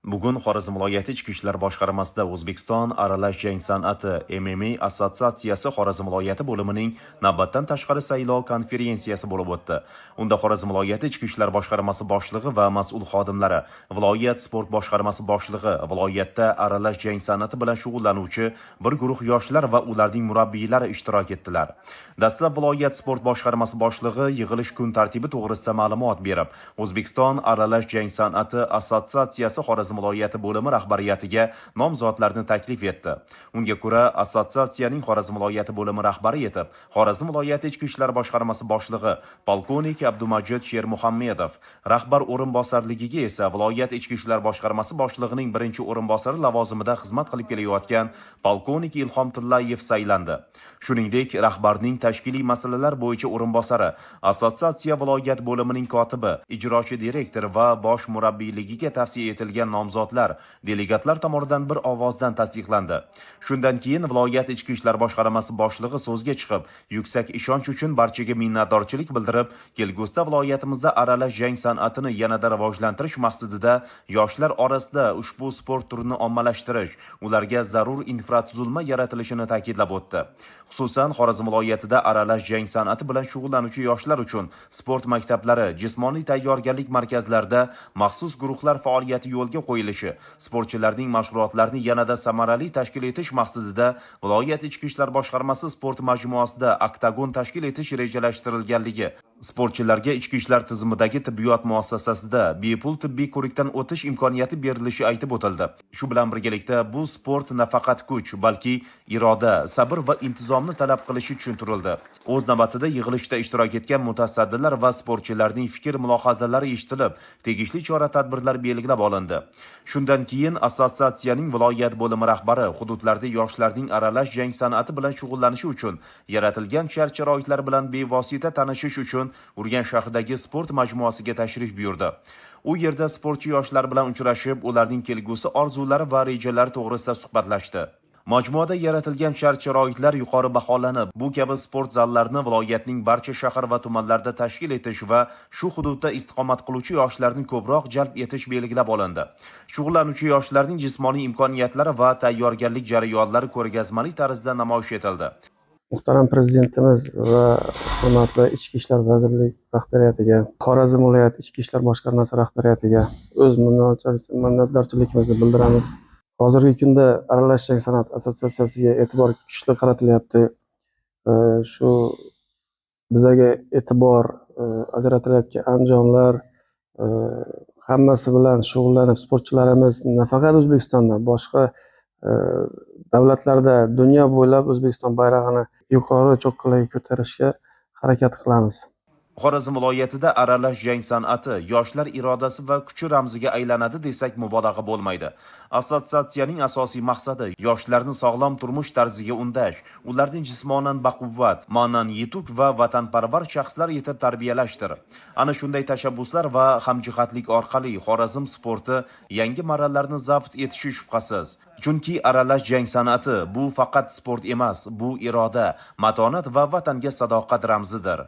Bugun Xorazm viloyati Ichki ishlar boshqarmasida O'zbekiston aralash jang san'ati MMA assotsiatsiyasi Xorazm viloyati bo'limining navbatdan tashqari saylov konferensiyasi bo'lib o'tdi. Unda Xorazm viloyati Ichki ishlar boshqarmasi boshlig'i va mas'ul xodimlari, viloyat sport boshqarmasi boshlig'i, viloyatda aralash jang san'ati bilan shug'ullanuvchi bir guruh yoshlar va ularning murabbiylari ishtirok etdilar. Dastlab viloyat sport boshqarmasi boshlig'i yig'ilish kun tartibi to'g'risida ma'lumot berib, O'zbekiston aralash jang san'ati assotsiatsiyasi Xorazm viloyati bo'limi rahbariyatiga nomzodlarni taklif etdi. Unga ko'ra, assotsiatsiyaning Xorazm viloyati bo'limi rahbari etib, Xorazm viloyati Ichki ishlar boshqarmasi boshlig'i polkovnik Abdumajid Shermuhammedov, rahbar o'rinbosarligiga esa viloyat Ichki ishlar boshqarmasi boshlig'ining birinchi o'rinbosari lavozimida xizmat qilib kelayotgan polkovnik Ilhom Tillayev saylandi. Shuningdek, rahbarning tashkiliy masalalar bo'yicha o'rinbosari, assotsiatsiya viloyat bo'limining kotibi, ijrochi direktor va bosh murabbiyligiga tavsiya etilgan nomzodlar delegatlar tomonidan bir ovozdan tasdiqlandi. Shundan keyin viloyat Ichki ishlar boshqarmasi boshlig'i so'zga chiqib, yuksak ishonch uchun barchaga minnatdorchilik bildirib, kelgusida viloyatimizda aralash jang san'atini yanada rivojlantirish maqsadida yoshlar orasida ushbu sport turini ommalashtirish, ularga zarur infratuzilma yaratilishini ta'kidlab o'tdi. Xususan, Xorazm viloyatida aralash jang san'ati bilan shug'ullanuvchi yoshlar uchun sport maktablari, jismoniy tayyorgarlik markazlarida maxsus guruhlar faoliyati yo'lga qo'yilishi, sportchilarning mashg'ulotlarini yanada samarali tashkil etish maqsadida viloyat Ichki ishlar boshqarmasi sport majmuasida oktagon tashkil etish rejalashtirilganligi, sportchilarga ichki ishlar tizimidagi tibbiyot muassasasida bepul tibbiy ko'rikdan o'tish imkoniyati berilishi aytib o'tildi. Shu bilan birgalikda bu sport nafaqat kuch, balki iroda, sabr va intizomni talab qilishi tushuntirildi. O'z navbatida yig'ilishda ishtirok etgan mutasaddilar va sportchilarning fikr-mulohazalari eshitilib, tegishli chora-tadbirlar belgilab olindi. Shundan keyin assotsiatsiyaning viloyat bo'limi rahbari hududlarda yoshlarning aralash jang san'ati bilan shug'ullanishi uchun yaratilgan shart-sharoitlar bilan bevosita tanishish uchun Urganch shahridagi sport majmuasiga tashrif buyurdi. U yerda sportchi yoshlar bilan uchrashib, ularning kelgusi orzulari va rejalari to'g'risida suhbatlashdi. Majmuada yaratilgan shart-sharoitlar yuqori baholanib, bu kabi sport zallarini viloyatning barcha shahar va tumanlarida tashkil etish va shu hududda istiqomat qiluvchi yoshlarni ko'proq jalb etish belgilab olindi. Shug'ullanuvchi yoshlarning jismoniy imkoniyatlari va tayyorgarlik jarayonlari ko'rgazmali tarzda namoyish etildi. Muhtaram Prezidentimiz va hurmatli Ichki ishlar vazirligi rahbariyatiga, Xorazm viloyati Ichki ishlar boshqarmasi rahbariyatiga o'z minnatdorchiligimizni bildiramiz. Hozirgi kunda aralash jang san'at assotsiatsiyasiga e'tibor kuchli qaratilyapti. Shu bizaga e'tibor ajratilayotgan anjomlar hammasi bilan shug'ullanib, sportchilarimiz nafaqat O'zbekistonda, boshqa davlatlarda, dunyo bo'ylab O'zbekiston bayrog'ini yuqori cho'qqilariga ko'tarishga harakat qilamiz. Xorazm viloyatida aralash jang san'ati yoshlar irodasi va kuchi ramziga aylanadi desak mubolag'a bo'lmaydi. Assotsiatsiyaning asosiy maqsadi yoshlarni sog'lom turmush tarziga undash, ularni jismonan baquvvat, ma'nan yetuk va vatanparvar shaxslar etib tarbiyalashdir. Ana shunday tashabbuslar va hamjihatlik orqali Xorazm sporti yangi marralarni zabt etishi shubhasiz. Chunki aralash jang san'ati bu faqat sport emas, bu iroda, matonat va vatanga sadoqat ramzidir.